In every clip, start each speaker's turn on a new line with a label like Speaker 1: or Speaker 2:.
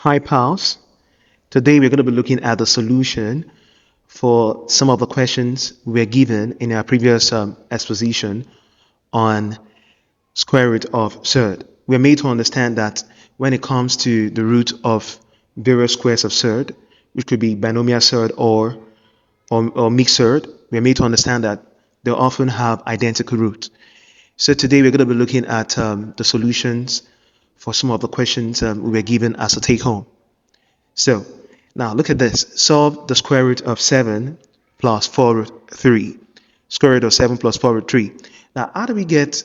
Speaker 1: Hi, pals. Today we're going to be looking at the solution for some of the questions we were given in our previous exposition on square root of surd. We're made to understand that when it comes to the root of various squares of surd, which could be binomial surd or mixed surd, we're made to understand that they often have identical roots. So today we're going to be looking at the solutions for some of the questions we were given as a take home. So now look at this. Solve the square root of 7 plus 4 root 3. Square root of 7 plus 4 root 3. Now how do we get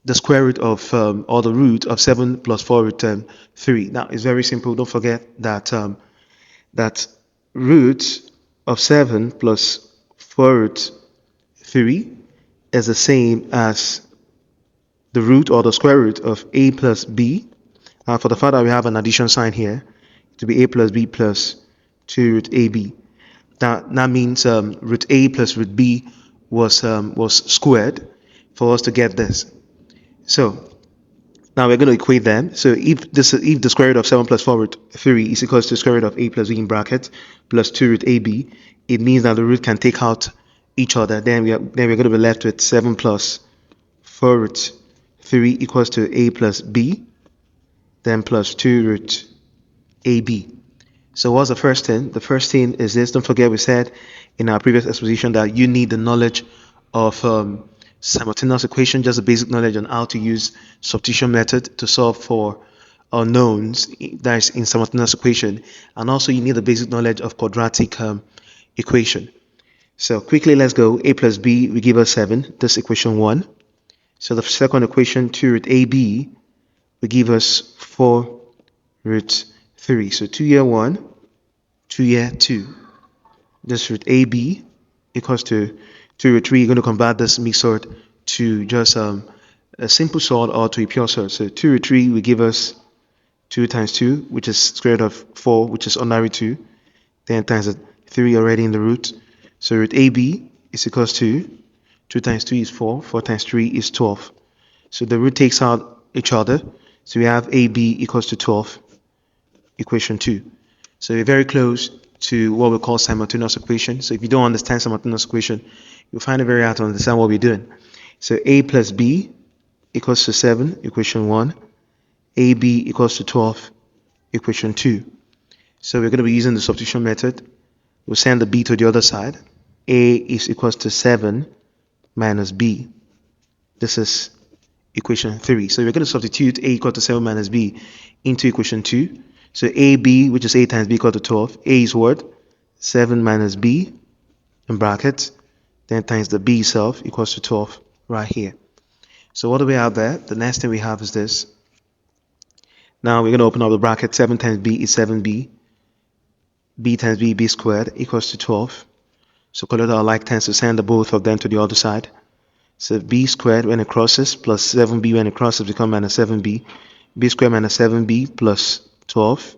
Speaker 1: the square root of or the root of 7 plus 4 root 3? Now it's very simple. Don't forget that that root of 7 plus 4 root 3 is the same as the root or the square root of a plus b. For the fact that we have an addition sign here, to be a plus b plus 2 root ab. That means root a plus root b was squared for us to get this. So now we're going to equate them. So if the square root of 7 plus 4 root 3 is equals to the square root of a plus b in bracket plus 2 root ab, it means that the root can take out each other. Then we're going to be left with 7 plus 4 root 3 equals to a plus b, then plus 2 root ab. So what's the first thing? The first thing is this. Don't forget we said in our previous exposition that you need the knowledge of simultaneous equation, just the basic knowledge on how to use substitution method to solve for unknowns that is in simultaneous equation, and also you need the basic knowledge of quadratic equation. So quickly let's go. A plus b will give us 7. This equation 1. So the second equation 2 root ab will give us 4 root 3. So 2 here 1, 2 here 2. This root AB equals to 2 root 3. You're going to convert this mixed surd to just a simple surd or to a pure surd. So 2 root 3 will give us 2 times 2, which is square root of 4, which is ordinary 2. Then times the 3 already in the root. So root AB is equals to 2 times 2 is 4, 4 times 3 is 12. So the root takes out each other. So we have AB equals to 12. Equation 2. So we're very close to what we call simultaneous equation. So if you don't understand simultaneous equation, you'll find it very hard to understand what we're doing. So a plus b equals to 7, equation 1. ab equals to 12, equation 2. So we're going to be using the substitution method. We'll send the b to the other side. A is equals to 7 minus b. This is equation 3. So we're going to substitute a equal to 7 minus b into equation 2. So AB, which is a times b equal to 12. A is what? 7 minus b in brackets. Then times the b itself equals to 12 right here. So what do we have there? The next thing we have is this. Now we're going to open up the bracket. 7 times b is 7b. b times b squared equals to 12. So collect our like terms to send the both of them to the other side. So b squared when it crosses plus 7b when it crosses become minus 7b. b squared minus 7b plus 12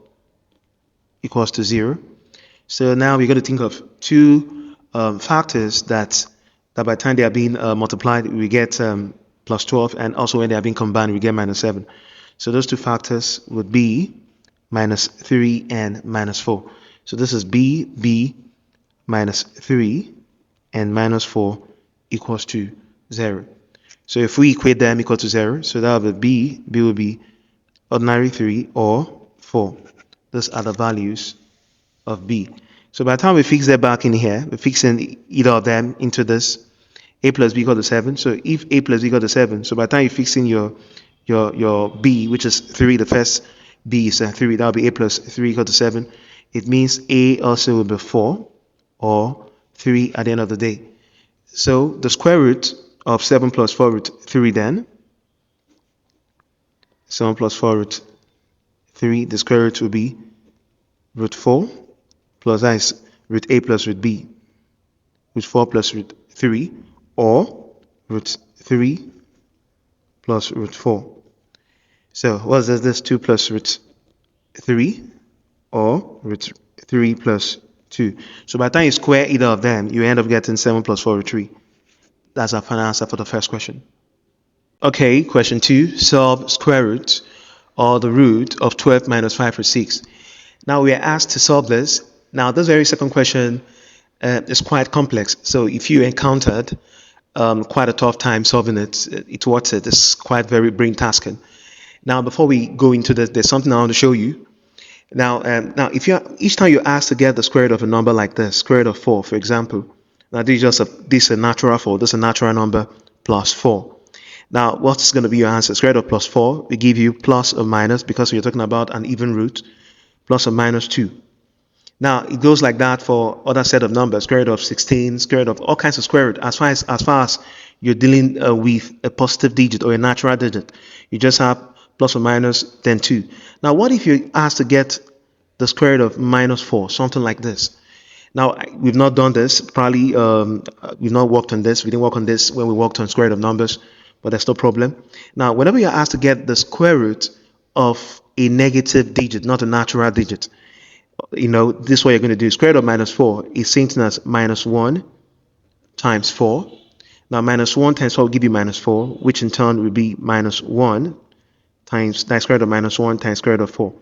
Speaker 1: equals to 0. So now we're going to think of two factors that by the time they are being multiplied, we get plus 12, and also when they are being combined, we get minus 7. So those two factors would be minus 3 and minus 4. So this is b minus 3 and minus 4 equals to 0. So if we equate them equal to 0, so that would be b will be ordinary 3 or 4. Those are the values of b. So by the time we fix that back in here, we're fixing either of them into this. A plus b equal to 7. So if a plus b equal to 7, so by the time you're fixing your b, which is 3, the first b is 3, that will be a plus 3 equal to 7. It means a also will be 4 or 3 at the end of the day. So the square root of 7 plus 4 root 3 then, 7 plus 4 root 3, the square root will be root 4 plus that is root a plus root b, root 4 plus root 3, or root 3 plus root 4. So what is this? 2 plus root 3 or root 3 plus 2. So by the time you square either of them, you end up getting 7 plus 4 root 3. That's our final answer for the first question. Okay, question 2. Solve square root or the root of 12 minus 5 root 6. Now we are asked to solve this. Now this very second question is quite complex. So if you encountered quite a tough time solving it, towards it, it's quite very brain tasking. Now before we go into this, there's something I want to show you. Now if you each time you're asked to get the square root of a number like this, square root of 4, for example. Now this is a natural 4. This is a natural number plus 4. Now what's going to be your answer? Square root of plus 4 we give you plus or minus, because we're talking about an even root, plus or minus 2. Now it goes like that for other set of numbers, square root of 16, square root of all kinds of square root. As far as you're dealing with a positive digit or a natural digit, you just have plus or minus then 2. Now what if you're asked to get the square root of minus 4, something like this? Now we've not done this, probably we've not worked on this. We didn't work on this when we worked on square root of numbers, but that's no problem. Now whenever you're asked to get the square root of a negative digit, not a natural digit, this is what you're going to do. Square root of minus 4 is same thing as minus 1 times 4. Now minus 1 times 4 will give you minus 4, which in turn will be minus 1 times that square root of minus 1 times square root of 4.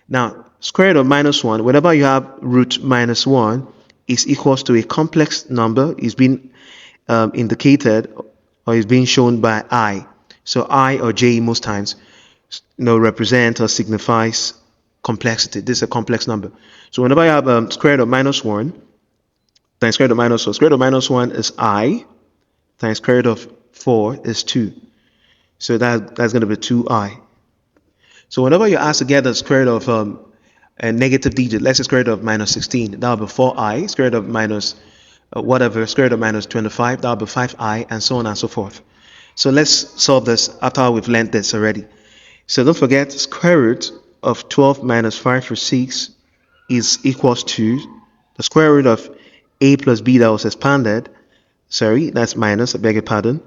Speaker 1: Now square root of minus 1, whenever you have root minus 1, is equals to a complex number, is being indicated or is being shown by I. So I or J most times represent or signifies complexity. This is a complex number. So whenever you have square root of minus 1 times square root of minus 4, square root of minus 1 is I times square root of 4 is 2. So that's going to be 2I. So whenever you're asked to get the square root of a negative digit, let's say square root of minus 16, that will be 4I, square root of minus square root of minus 25, that will be 5I, and so on and so forth. So let's solve this after we've learned this already. So don't forget, square root of 12 minus 5 root 6 is equals to the square root of a plus b that was expanded. Sorry, that's minus, I beg your pardon,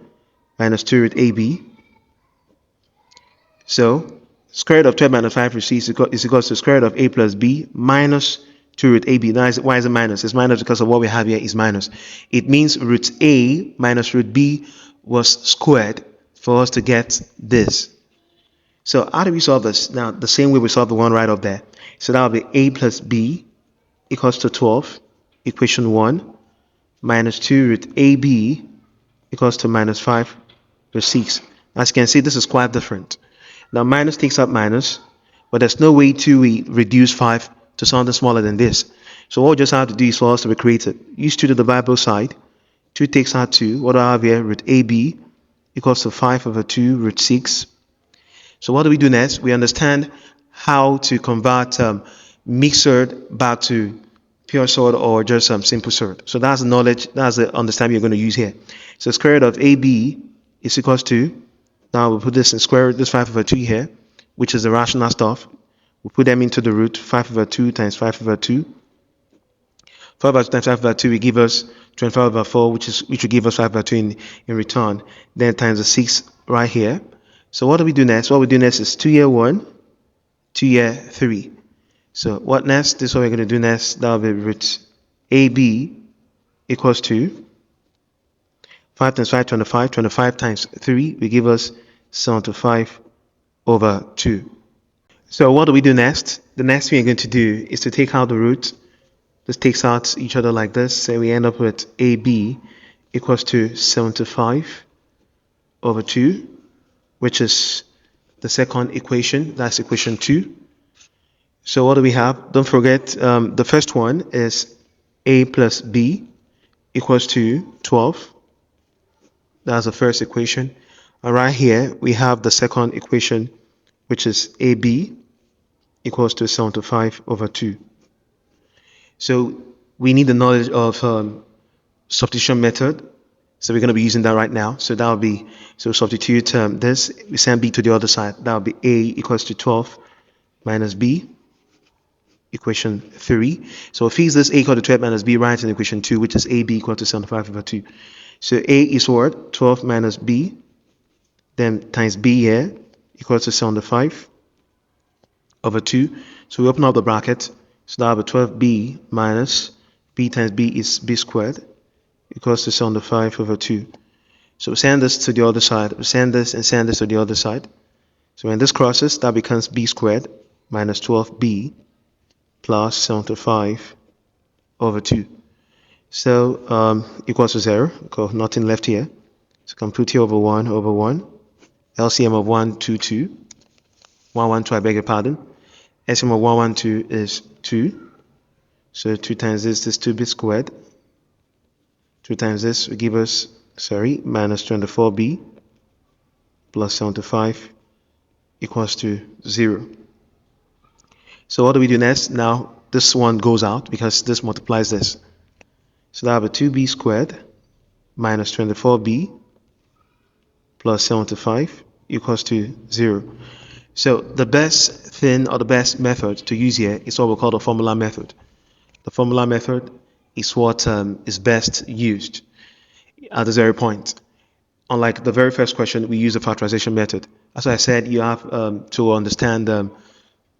Speaker 1: minus 2 root ab. So square root of 12 minus 5 root 6 is equals to square root of a plus b minus 2 root ab. Now why is it minus? It's minus because of what we have here is minus. It means root a minus root b was squared for us to get this. So how do we solve this? Now the same way we solve the one right up there. So that will be a plus b equals to 12, equation 1, minus 2 root ab equals to minus 5 root 6. As you can see, this is quite different. Now minus takes out minus, but there's no way to reduce 5 to something smaller than this. So what we just have to do is for us to be creative. Use 2 to the Bible side. 2 takes out 2. What do I have here? Root ab equals to 5 over 2 root 6. So what do we do next? We understand how to convert mixed surd back to pure surd or just simple surd. So that's the knowledge, that's the understanding you're going to use here. So square root of AB is equals to, now we'll put this in square root, this 5 over 2 here, which is the rational stuff. We'll put them into the root, 5 over 2 times 5 over 2. 5 over 2 times 5 over 2 will give us 25 over 4, which will give us 5 over 2 in return. Then times the 6 right here. So what do we do next? What we do next is 2 year 1, 2 year 3. So what next? This is what we're going to do next. That will be root AB equals to 5 times 5, 25. 25 times 3 will give us 75 over 2. So what do we do next? The next thing we're going to do is to take out the root. This takes out each other like this. So we end up with AB equals to 75 over 2. Which is the second equation, that's equation 2. So what do we have? Don't forget, the first one is a plus b equals to 12. That's the first equation. And right here, we have the second equation, which is ab equals to 75 over 2. So we need the knowledge of substitution method. So we're going to be using that right now. So that will be, so substitute this, we send b to the other side. That will be a equals to 12 minus b, equation 3. So fix this a equal to 12 minus b right in equation 2, which is ab equal to 75 over 2. So a is what? 12 minus b, then times b here, equals to 75 over 2. So we open up the bracket. So that will be 12b minus b times b is b squared, equals to 75 over 2. So we send this to the other side. We send this and send this to the other side. So when this crosses, that becomes b squared minus 12b plus 75 over 2. So equals to 0, because nothing left here. So can put here over 1 over 1. LCM of 1, 2, 2. 1, 1, 2, I beg your pardon. LCM of 1, 1, 2 is 2. So 2 times this 2b squared. 2 times this will give us, minus 24b plus 75 equals to 0. So what do we do next? Now this one goes out because this multiplies this. So that will be 2b squared minus 24b plus 75 equals to 0. So the best thing or the best method to use here is what we call the formula method. The formula method is what is best used at this very point. Unlike the very first question, we use the factorization method. As I said, you have to understand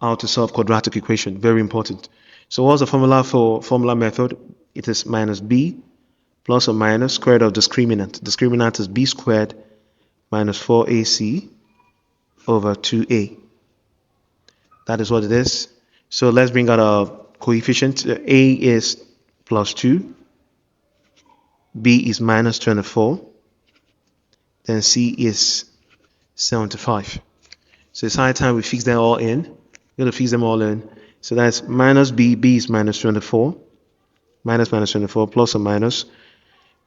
Speaker 1: how to solve quadratic equation. Very important. So what's the formula for formula method? It is minus b plus or minus square root of discriminant. Discriminant is b squared minus 4ac over 2a. That is what it is. So let's bring out our coefficient. A is plus 2, b is minus 24, then c is 75. So it's high time we fix them all in. We're going to fix them all in. So that's minus b, b is minus 24, minus 24, plus or minus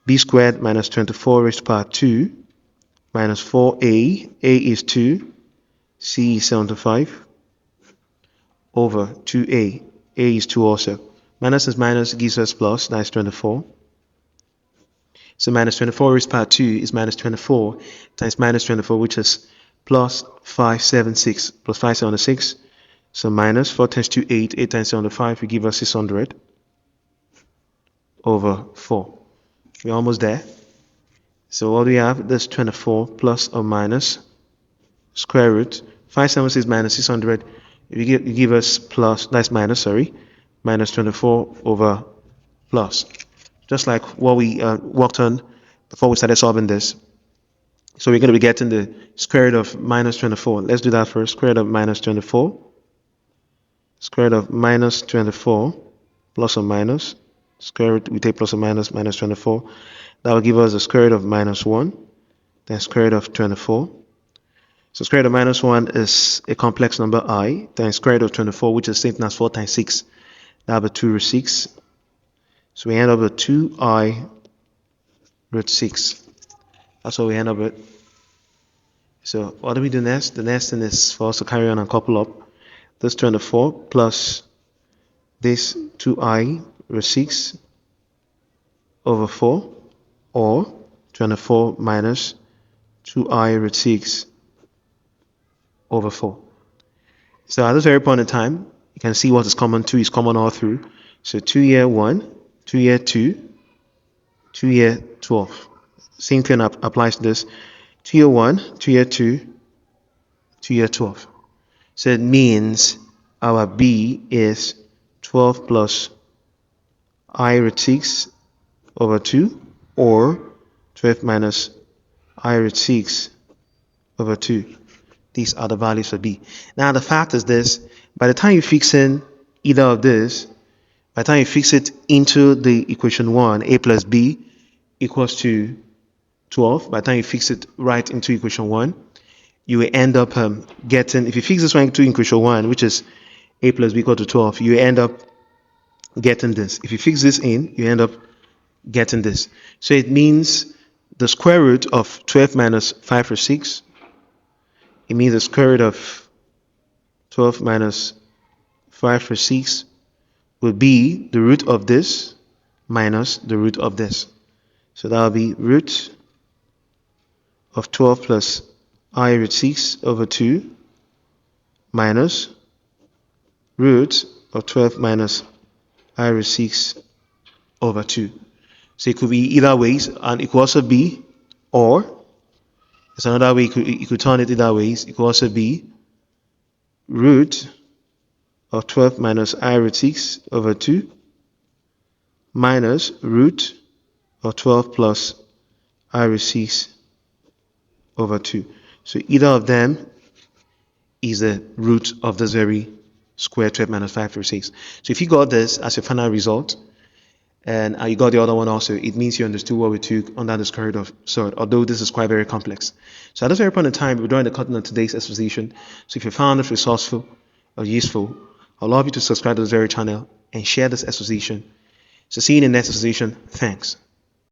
Speaker 1: b squared minus 24 raised to power 2, minus 4a, a is 2, c is 75, over 2a, a is 2 also. Minus is minus gives us plus, that's 24. So minus 24 raised to power 2 is minus 24 times minus 24, which is plus 576, plus 576. So minus 4 times 2, 8, 8 times 75 will give us 600 over 4. We're almost there. So what do we have? This 24 plus or minus square root 576 minus 600. You give us plus, that's minus, minus 24 over plus. Just like what we worked on before we started solving this. So we're going to be getting the square root of minus 24. Let's do that first. Square root of minus 24. Square root of minus 24 plus or minus. Square root, we take plus or minus, minus 24. That will give us the square root of minus 1. Then square root of 24. So square root of minus 1 is a complex number I. Then square root of 24, which is the same thing as 4 times 6. That will be 2 root 6. So we end up with 2i root 6. That's what we end up with. So what do we do next? The next thing is for us to carry on and couple up this 24 plus this 2i root 6 over 4, or 24 minus 2i root 6 over 4. So at this very point in time, you can see what is common. 2 is common all through. So 2 here 1, 2 here 2, 2 here 12. Same thing applies to this. 2 here 1, 2 here 2, 2 here 12. So it means our B is 12 plus I root 6 over 2, or 12 minus I root 6 over 2. These are the values for B. Now the fact is this: by the time you fix in either of this, by the time you fix it into the equation 1, A plus B equals to 12, by the time you fix it right into equation 1, you will end up getting, if you fix this one into equation 1, which is A plus B equal to 12, you end up getting this. If you fix this in, you end up getting this. So it means the square root of 12 minus 5 or 6, it means the square root of 12 minus 5 or 6 will be the root of this minus the root of this. So that will be root of 12 plus I root 6 over 2 minus root of 12 minus I root 6 over 2. So it could be either ways, and it could also be, or it's another way you could turn it either ways. It could also be root of 12 minus I root 6 over 2 minus root of 12 plus I root 6 over 2. So either of them is the root of this very square 12 minus 5 over 6. So if you got this as your final result, and you got the other one also, it means you understood what we took under the square root of surd, although this is quite very complex. So at this very point in time, we're drawing the curtain on today's exposition. So if you found it resourceful or useful, I'd love you to subscribe to this very channel and share this exposition. So see you in the next exposition. Thanks.